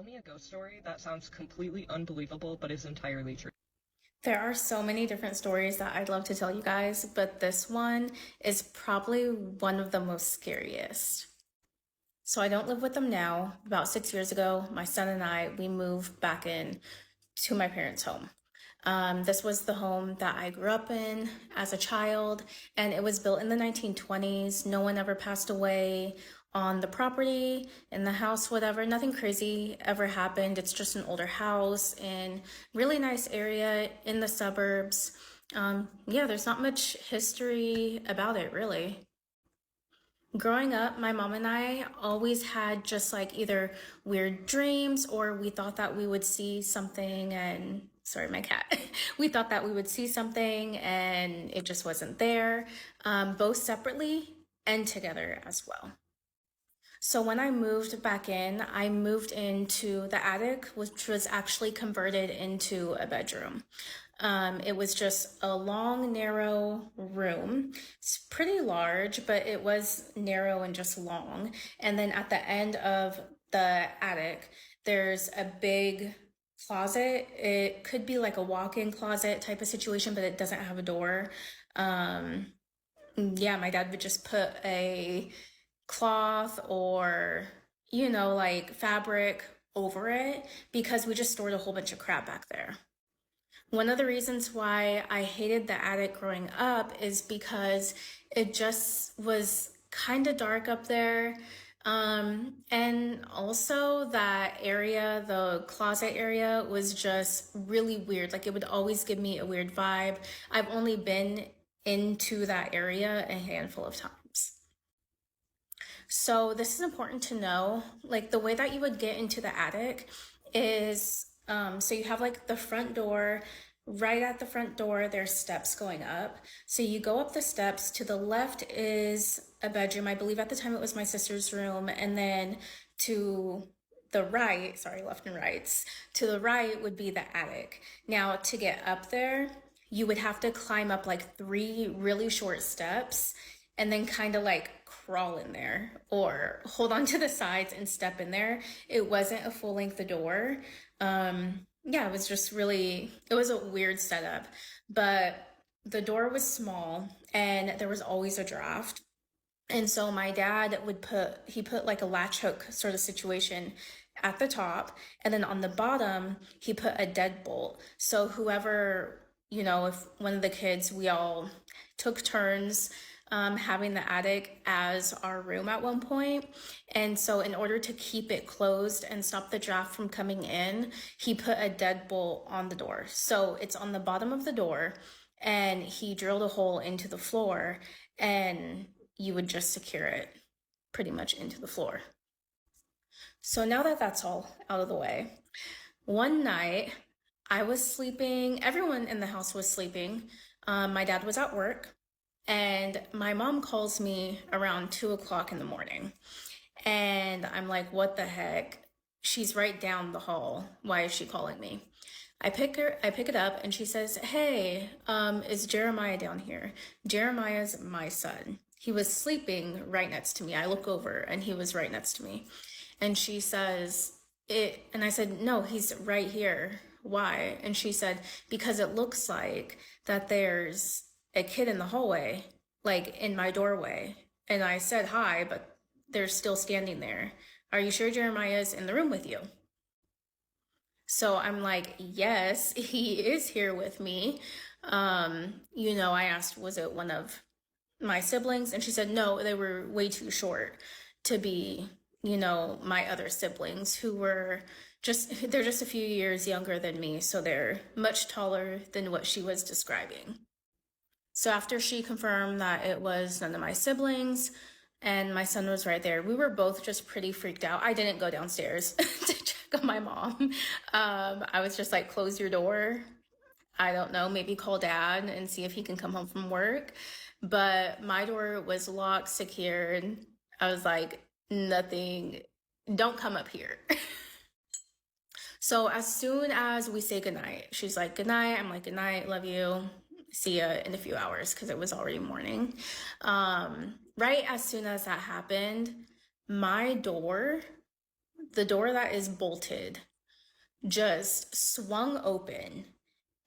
Tell me a ghost story that sounds completely unbelievable but is entirely true. There are so many different stories that I'd love to tell you guys, but this one is probably one of the most scariest. So I don't live with them now. About 6 years ago, my son and we moved back in to my parents' home. This was the home that I grew up in as a child, and it was built in the 1920s. No one ever passed away on the property, in the house, whatever. Nothing crazy ever happened. It's just an older house in really nice area in the suburbs. Yeah, there's not much history about it, really. Growing up, my mom and I always had just like either weird dreams or we thought that we would see something and sorry, my cat. We thought that we would see something and it just wasn't there, both separately and together as well. So when I moved back in, I moved into the attic, which was actually converted into a bedroom. It was just a long, narrow room. It's pretty large, but it was narrow and just long. And then at the end of the attic, there's a big closet. It could be like a walk-in closet type of situation, but it doesn't have a door. Um, yeah, my dad would just put a cloth or, like fabric over it because we just stored a whole bunch of crap back there. One of the reasons why I hated the attic growing up is because it just was kind of dark up there. And also that area, the closet area, was just really weird. Like it would always give me a weird vibe. I've only been into that area a handful of times. So this is important to know. Like the way that you would get into the attic is so you have like the front door. Right at the front door, there's steps going up. So you go up the steps. To the left is a bedroom. I believe at the time it was my sister's room. And then to the right, sorry, left and rights, to the right would be the attic. Now, to get up there, you would have to climb up like three really short steps and then kind of like crawl in there or hold on to the sides and step in there. It wasn't a full length door. Yeah, it was just really, it was a weird setup, but the door was small and there was always a draft. And so my dad he put like a latch hook sort of situation at the top. And then on the bottom, he put a deadbolt. So whoever, if one of the kids, we all took turns having the attic as our room at one point. And so in order to keep it closed and stop the draft from coming in, he put a deadbolt on the door. So it's on the bottom of the door and he drilled a hole into the floor and you would just secure it pretty much into the floor. So now that that's all out of the way, one night I was sleeping, everyone in the house was sleeping. My dad was at work, and my mom calls me around 2 o'clock in the morning. And I'm like, what the heck? She's right down the hall. Why is she calling me? I pick it up and she says, hey, is Jeremiah down here? Jeremiah's my son. He was sleeping right next to me. I look over and he was right next to me. And she says, and I said, no, he's right here. Why? And she said, because it looks like that there's a kid in the hallway, like in my doorway. And I said hi, but they're still standing there. Are you sure Jeremiah's in the room with you? So I'm like, yes, he is here with me. I asked, was it one of my siblings? And she said, no, they were way too short to be, my other siblings who were they're just a few years younger than me. So they're much taller than what she was describing. So after she confirmed that it was none of my siblings and my son was right there, we were both just pretty freaked out. I didn't go downstairs to check on my mom. I was just like, close your door. I don't know, maybe call dad and see if he can come home from work. But my door was locked, secured. I was like, nothing, don't come up here. So as soon as we say goodnight, she's like, good night. I'm like, good night, love you. See ya in a few hours because it was already morning. Right as soon as that happened, my door, the door that is bolted just swung open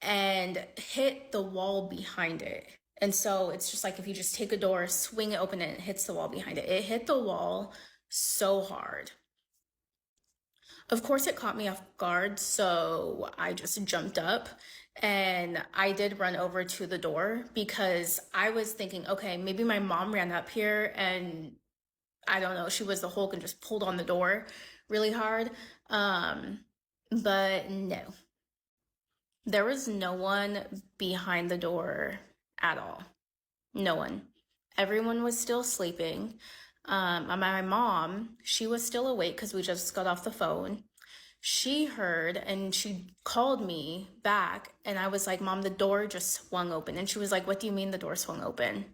and hit the wall behind it. And so it's just like if you just take a door, swing it open, and it hits the wall behind it. It hit the wall so hard. Of course, it caught me off guard, so I just jumped up and I did run over to the door because I was thinking, okay, maybe my mom ran up here and I don't know, she was the Hulk and just pulled on the door really hard. But no, there was no one behind the door at all. No one. Everyone was still sleeping. My mom, she was still awake because we just got off the phone. She heard and she called me back, and I was like, Mom, the door just swung open. And she was like, What do you mean the door swung open?